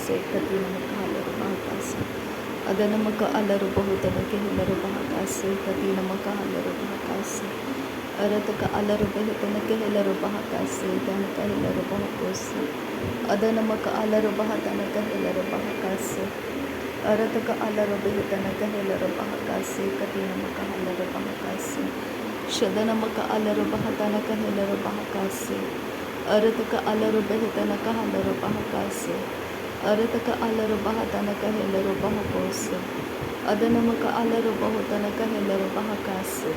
se kati namaka halaru bahakasa. Ada namaka alaru bahutana ke halaru bahakasa kati namaka halaru bahakasa. Arataka alaru bahutana ke halaru bahakasa danaka halaru bahakosa. Ada namaka alaru bahatana ke halaru bahakasa. Arataka alaru bahutana ke halaru bahakasa kati namaka halaru bahakasa. Shadana maka alaru bahatana ke halaru bahakasa. Arataka alaru bahutana ke halaru bahakasa. Arataka alaru bahatana ke halaru bahakosa. Adana maka alaru bahutana ke halaru bahakasa.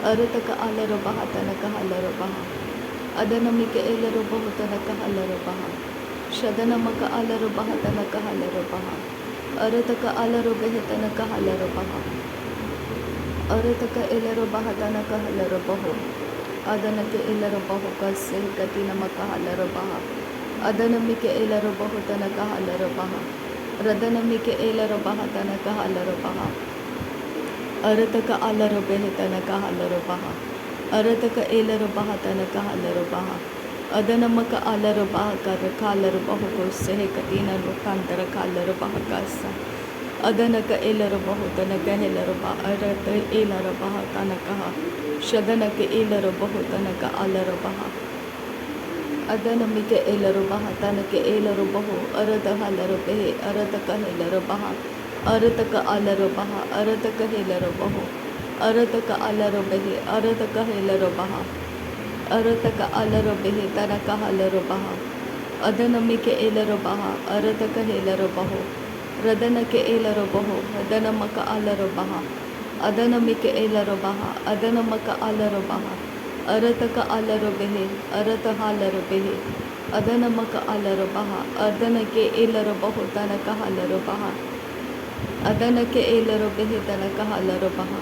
Arataka alaru bahatana ke halaru baha. Adana mika alaru bahutana ke halaru baha. Shadana maka alaru bahatana ke halaru baha. Arataka alaru bahutana ke halaru baha. Arataka alaru bahatana ke halaru bahu. Adana ke ilaru bahu kase katina maka halaru baha. Adana mike ilaru bahutana ka halaru baha. Radana mike ilaru bahatana ka halaru baha. Arataka alaru behitana ka halaru baha. Arataka ilaru bahatana ka halaru baha. Adana maka alaru baha kar kalaru bahu kose katina lukandara kalaru baha kasa. Adana ka ilaru bahutana ka halaru baha. Arata ilaru bahatana ka Shadana ke ilaru bahutana ka alaru baha. Adana mike ilaru bahatana ke ilaru bahu. Arata halaru behe. Arata ka hilaru baha. Arata ka alaru baha. Arata ka hilaru bahu. Arata ka alaru behe. Arata ka hilaru baha. Arata ka alaru behe. Tana ka halaru baha. Adana mike ilaru baha. Arata ka hilaru bahu. Radana ke ilaru bahu. Adana maka alaru baha. Adana mika ilaru baha. Adana maka alaru baha. Arataka alaru behe. Arata halaru behe. Adana maka alaru baha. Adana ke ilaru bahu tanaka halaru baha. Adana ke ilaru behe tanaka halaru baha.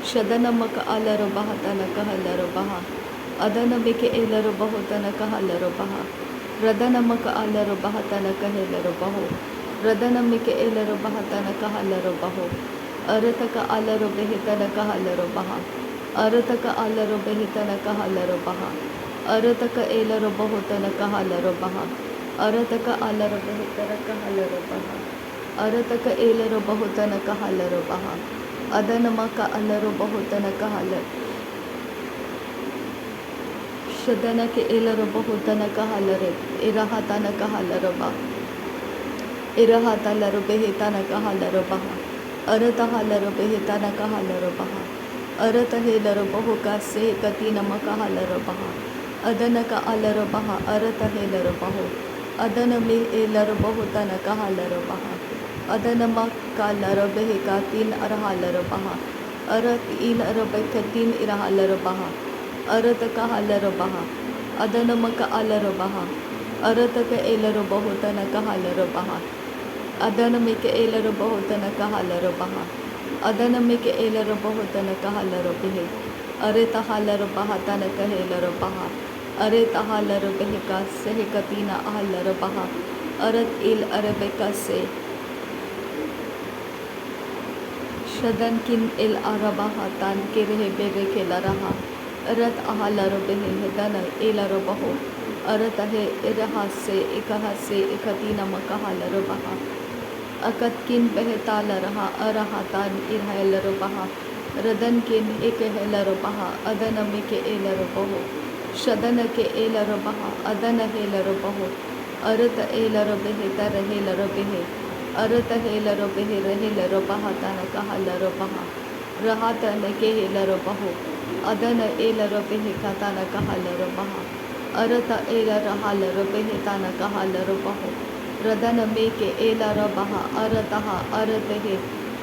Shadana maka alaru baha tanaka halaru baha. Adana mika ilaru bahu tanaka halaru baha. Radana maka alaru baha tanaka halaru bahu. Radana mika ilaru baha tanaka halaru bahu. Arataka alaru behitana ka halaru baha. Arataka alaru behitana ka halaru baha. Arataka elaru bahutana ka halaru baha. Arataka alaru behitana ka halaru baha. Arataka elaru bahutana ka halaru baha. Adana maka alaru bahutana ka halaru. Shadana ke elaru bahutana ka halaru. Irahatana ka halaru baha. Irahatalaru behitana ka halaru baha. Arata halaru behitana ka halaru baha. Arata helaru bahu kase katina maka halaru baha. Adana ka alaru baha. Arata helaru bahu. Adana me elaru bahutana ka halaru baha. Adana maka alaru behe katin arahalaru baha. Arat il arabakatin irahalaru baha. Arata ka halaru baha. Adana maka alaru baha. Arata ka elaru bahutana ka halaru baha. Adana mika elaru bahutana ka halaru baha. Adana mika elaru bahutana ka halaru behe. Areta halaru bahatana ka helaru baha. Areta halaru behe ka sehe katina halaru baha. Arat il arabeka se. Shadan kin il arabahatan kirehe bere ke laraha. Arat ahalaru behe hedana elaru bahu. Arata he irahase ikahase ikatina maka halaru baha. Akatkin behetala raha arahatan irhalaru baha. Radan kin ekehelaru baha. Adana mike elaru bahu. Shadana ke elaru baha. Adana helaru bahu. Arata elaru behe tara helaru behe. Arata helaru behe rahelaru baha tanaka halaru baha. Rahatana ke helaru bahu. Adana elaru behe katana ka halaru baha. Arata elaru halaru behe tanaka halaru bahu. Radana meke elaru baha. Arataha aratahe.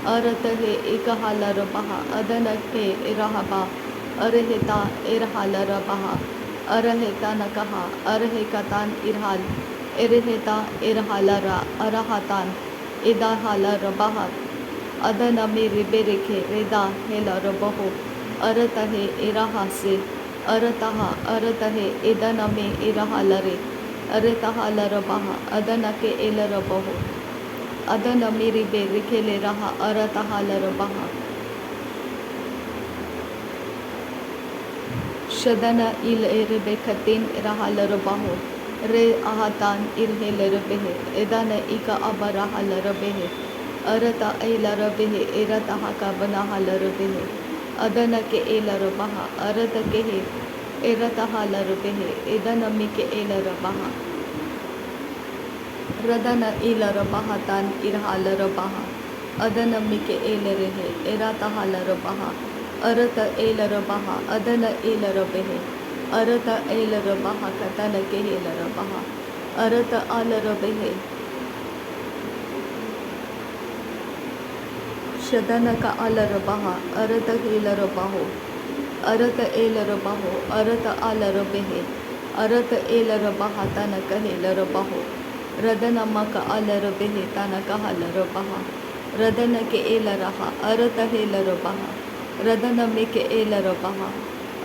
Aratahe ikahalaru baha. Adana ke irahaba. Araheta irhalaru baha. Araheta nakaha. Arahekatan irhal. Iraheta irhalara. Arahatan idahalaru baha. Adana meri bereke reda helaru bahu. Aratahe irahase. Arataha aratahe idana me irahalare. Aratahalaro baha. Adana ke elaro bahu. Adana meri bereke raha. Aratahalaro baha. Shadana il erebekatin irahalaro bahu. re ahatan irhelerabehe edana ika abarahalabehe arata elarabehe erata hakabanahalabehe adana ke elarabaha arata kehe erata halarabehe edana mike elarabaha radana ilarabaha tan irhalarabaha adana mike elerehe erata halarabaha arata elarabaha adana elarabehe arata elarabaha katana ke elarabaha arata alarabehe शदनक अलरबह अरत हेलरबहो अरत एलरबहो अरत अलरबहे अरत एलरबह तनक हेलरबहो रदनमक अलरबहे तनक हलरबह रदनक एलरह अरत हेलरबह रदनमिक एलरबह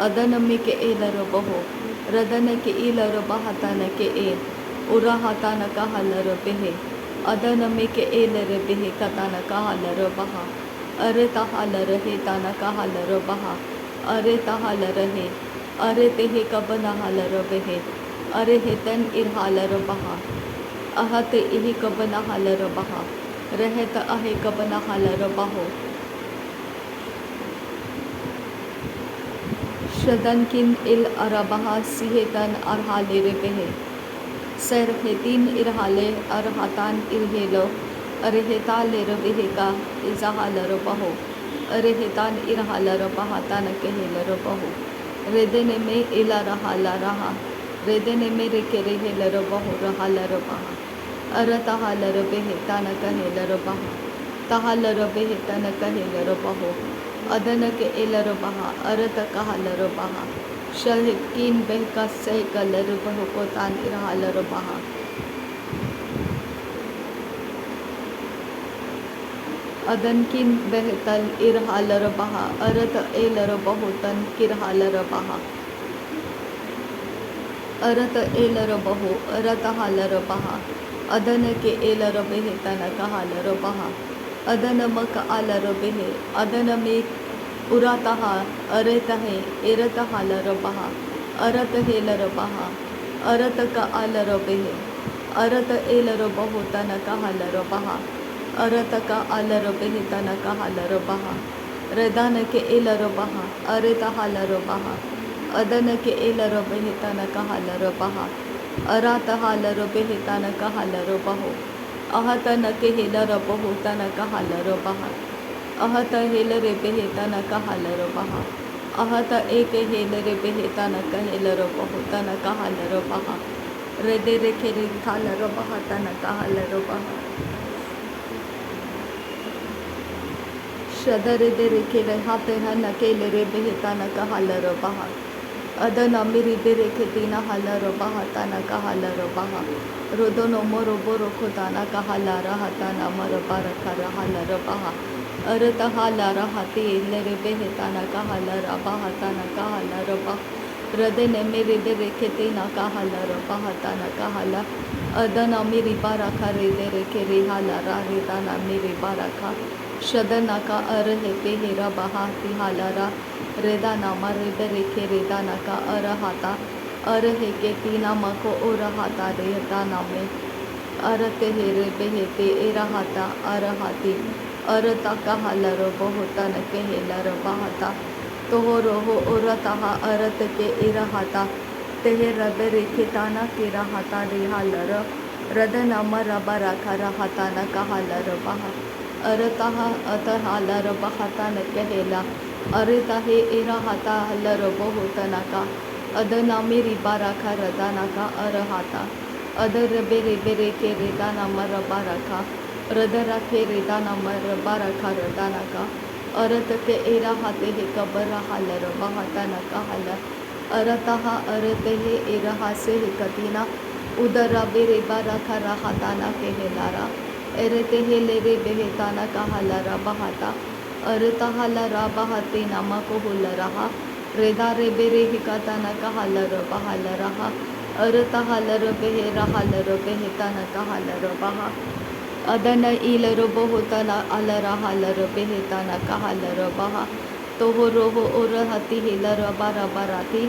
अदनमिक एलरबहो रदनक एलरबह तनक ए उरह तनक हलरबहे अदनमिक एलरबहे कतनक हलरबह अरे तहालरहे तनक हलरबह अरे तहालरहे अरे तेहे Cubbon हलरबहे अरे हेतन इरहालरबह अहत इहि कबन हलरबह रहत अहे कबन हलरबहो शदनकिन इल अरबह सिहेतन अरहालेरबहे सरहेतीन इरहाले अरहतान इरहेलो अरेहेतालेरबहेका इजहालरबहो अरेहेतान इरहालरबह तनकहेलरबहो रेदने में इलरहालरहा रेदने में रेकेरेहेलरबहो रहालरबह अरतहालरबहे तनकहेलरबह तहालरबहे तनकहेलरबहो अदनक एलरबह अरतकहालरबह शहकीन बहका सहकलरबह को तान इरहालरबह अदनकिन बहतल इरहालरबह अरत एलरबहो तन किरहालरबह अरत एलरबहो अरतहालरबह अदन के एलरबहे तनकहालरबह अदनमक अलरबहे अदन में उरातः अरेतहे एरतहालरबह अरत हेलरबह अरत का अलरबहे अरत एलरबहो तनकहालरबह अरत का अलरबहे तनकहालरबह रदान के एलरबह अरेतहालरबह अदन के एलरबहे तनकहालरबह अरातहालरबहे तनकहालरबहो अहतन के हेलरबहो तनकहालरबह अहत हेलरेबहे तनकहालरबह अहत एक हेलरेबहे तनकहेलरबहो तनकहालरबह रेदे रेखेरे खालरबह तनकहालरबह शदरेदे रेखेरे हाते हनकेलरेबहे तनकहालरबह अदन अमिरिदे रेखेतीना हालरबह तनकहालरबह रोदनो मोरो बोरो खुदाना कहालरह तनमरबरखरहालरबह अरतहालरहते एलरेबहे तनकहालरबह तनकहालरबह रदने मेरे रेखेते न कहालरबह तनकहाल अदन अमिरी बारखा रेदे रेखे रेहालरा रेदाना मेरे बारखा शदना का अरहे पेहेरा बहा तिहालरा रेदाना मरेदे रेखे रेदाना का अरहाता अरहे के तीना मको ओरहाता रेदाना में अरते हेरे बेहेते एरहाता अरहाती अरता कहालर बहुतन केहेलर बहता तोहरो हो ओरतहा अरत के इरहाता तेहर बेरेखेताना के रहता रेहालर रदना मरबरा खरहता न कहालर बह अरतहा अतहालर बहता न कहेला अरता हे इरहाता हलर बहुतन का अदना मेरी बारा खरदाना का अरहाता अदर बेरे बेरे के रेदाना मरबरा खा रदरा के रेदाना मरबरा खरदाना का अरत के एरा हाते हे कबर हालर बहता न कहल अरतहा अरते हे एरहा से हे कतीना उदरा बेरे बारा खरा हाताना के हेलारा एरते हे लेरे बेहेताना कहलरा बहता अरतहा लरा बहते नामा को हुलरहा रेदा रे बेरे हिकाताना कहलर बहलरहा अरतहा लर बेहे रहालर बेहेताना कहलर बहा अदन इलर बहुतना अलर हालर बेहेताना कहलर बहा toho roho orahati hilara barabarati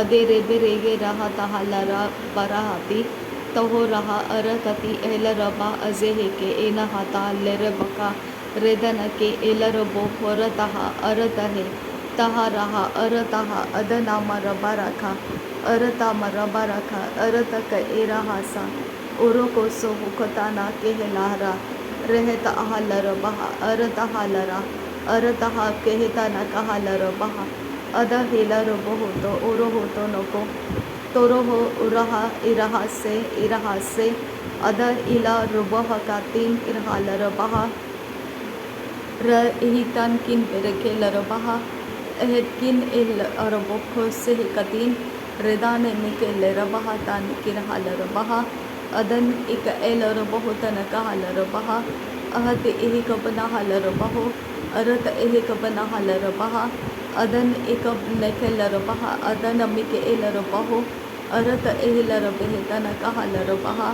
ade rebe rege raha tahalara barahati toho raha arakati elaraba azeheke enahata lerebaka redanake elarabo horataha aratahe taha raha arataha adanama rabaraka aratama rabaraka arataka erahasa urokoso hukatana kehelara रहता huller बहा अरता हलरा अरतहा कहता न Kahler बहा अद healer बहु तो उरो हो तो नको तोरो हो उरहा इरहा से अद इला रुबह का तीन इरहालर बहा रहितन किन बेरके लर बहा एहकिन इल अरबोखो से कतीन रेदान मिके लर बहा तान किरहालर बहा अदन इक एलर बहु तन कहलर बहा अहत एहि कबना हलर बहो अरत एहि कबना हलर बहा अदन इक नखलर बहा अदन मिक एलर बहो अरत एहि लर बेहतन कहलर बहा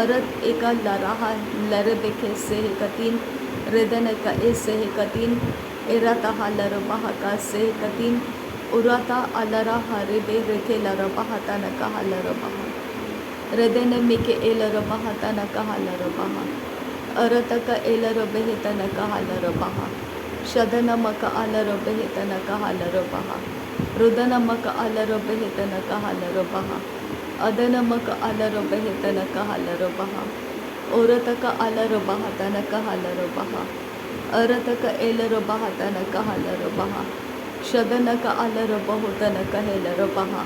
अरत इक लरहा लर बेखे से कतीन रेदन का ऐसे कतीन एरत हलर बहा का से कतीन उरता अलरा हरे बे रेखे लर बहा तन कहलर बहा रदन मिके एलर बहा तन कहलर बहा अरतक एलर बेहतन कहलर बहा शदन मक अलर बेहतन कहलर बहा रुदन मक अलर बेहतन कहलर बहा अदन मक अलर बेहतन कहलर बहा औरतक अलर बहा तन कहलर बहा अरतक एलर बहा तन कहलर बहा शदनक अलर बहुतन कहेलर बहा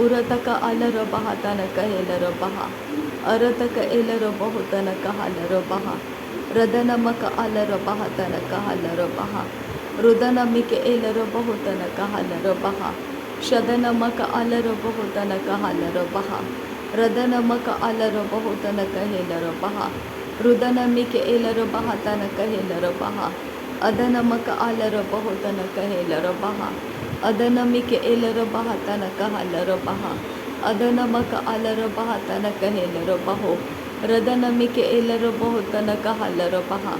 उरतक अलर बहा तन कहेलर बहा अरतक एलर बहुतन कहलर बहा रदन मक अलर बहा तन कहलर बहा रुदन मिक एलर बहुतन कहलर बहा शदन मक अलर बहुतन कहलर बहा रदन मक अलर बहुतन कहेलर बहा रुदन मिक एलर बहा तन कहेलर बहा अदन मक अलर बहुतन कहेलर बहा अदन मिक एलर बहा तन कहलर बहा अदन मक अलर बहा तन कहेलर बहो रदन मिक एलर बहुतन कहलर बहा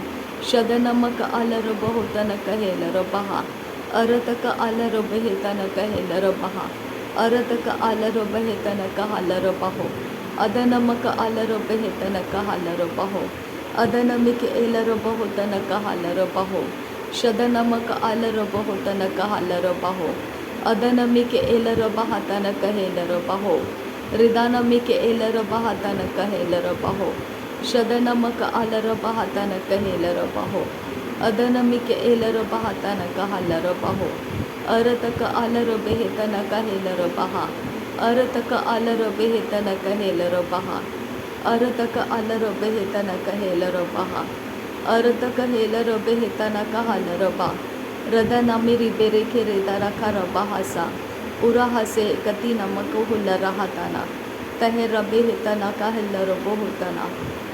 शदन मक अलर बहुतन कहेलर बहा अरतक अलर बेहतन कहेलर बहा अरतक अलर बेहतन कहलर बहो अदन मक अलर बेहतन कहलर बहो अदन मिक एलर बहुतन कहलर बहो शदन मक अलर बहुतन कहलर बहो अदन मिक एलर बहातन कहेलर बहो रिदान मिक एलर बहातन कहेलर बहो शदन मक अलर बहातन कहेलर बहो अदन मिक एलर बहातन कहलर बहो अरतक अलर बेहतन कहेलर बहा अरतक अलर बेहतन कहेलर बहा अरतक अलर बेहतन कहेलर बहा अरतक हेलर बेहतन कहलर बा रदन मिरी बेरेखे रेदर खर बहासा उरहसे कति नमक हुल रहतना तहर बेहतन कहलर बहुतना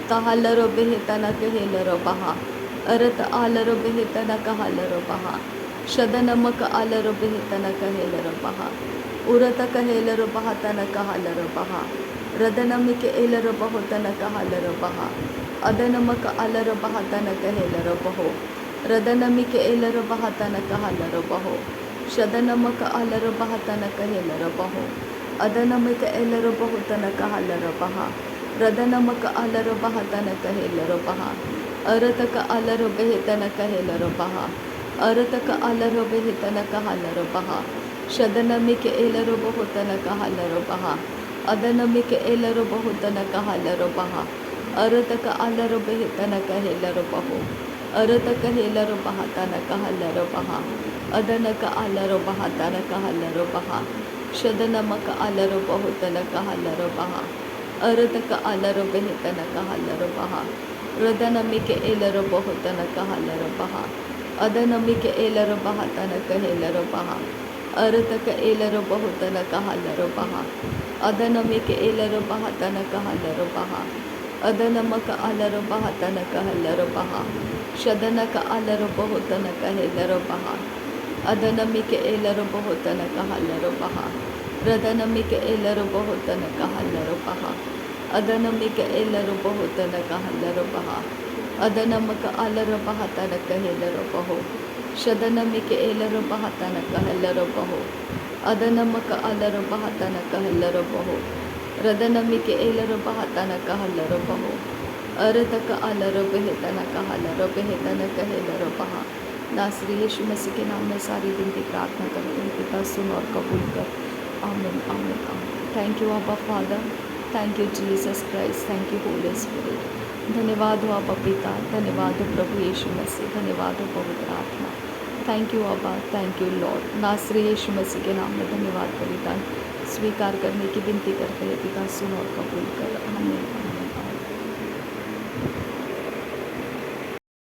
तहलर बेहतन कहेलर बहा अरत आलर बेहतन कहलर बहा शदन मक आलर बेहतन कहेलर बहा उरत कहेलर बहातन कहलर बहा रदन मिक एलर बहुतन कहलर बहा अदन मक अलर बहातन कहेलर बहो रदन मिक एलर बहातन कहलर बहो शदन मक अलर बहातन कहेलर बहो अदन मिक एलर बहुतन कहलर बहा रदन मक अलर बहातन कहेलर बहा अरतक अलर बेहतन कहेलर बहा अरतक अलर बेहतन कहलर बहा शदन मिक एलर बहुतन कहलर बहा अदन मिक एलर बहुतन कहलर बहा अरतक अलर बेहतन कहेलर बहो अरतक हेलर बहातन कहलर बहा अदनक अलर बहातन कहलर बहा शदन मक अलर बहुतन कहलर बहा अरतक अलर बेहतन कहलर बहा रदन मिक एलर बहुतन कहलर बहा अदन मिक एलर बहातन कहेलर बहा अरतक एलर बहुतन कहलर बहा अदन मिक एलर बहातन कहलर बहा अदन मक अलर बहातन कहलर बहा शदनक अलर बहुतन कहेलर बहा अदन मिक एलर बहुतन कहलर बहा रदन मिक एलर बहुतन कहलर बहा अदन मिक एलर बहुतन कहलर बहा अदन मक अलर बहातन कहेलर बहो शदनमिक एलरबह तनकहलरबहो अदनमक अलरबह तनकहलरबहो रदनमिक एलरबह तनकहलरबहो अरतक अलरबह तनकहलरबह तनकहलरबह। नासरी यीशु मसीह के नाम में सारी विनती प्रार्थना करते हैं, पिता सुन और कबूल कर। आमीन आमीन आमीन। थैंक यू अब्बा father, thank you Jesus Christ, thank you Holi spirit. धन्यवाद हो अब्बा पिता, धन्यवाद हो प्रभु यीशु मसीह, धन्यवाद हो पवित्र आत्मा। थैंक यू अब्बा, थैंक यू लॉर्ड। नासरी यीशु मसीह के नाम में धन्यवाद बलिदान स्वीकार करने की विनती करते हैं, पिता सुन और कबूल कर। आमीन।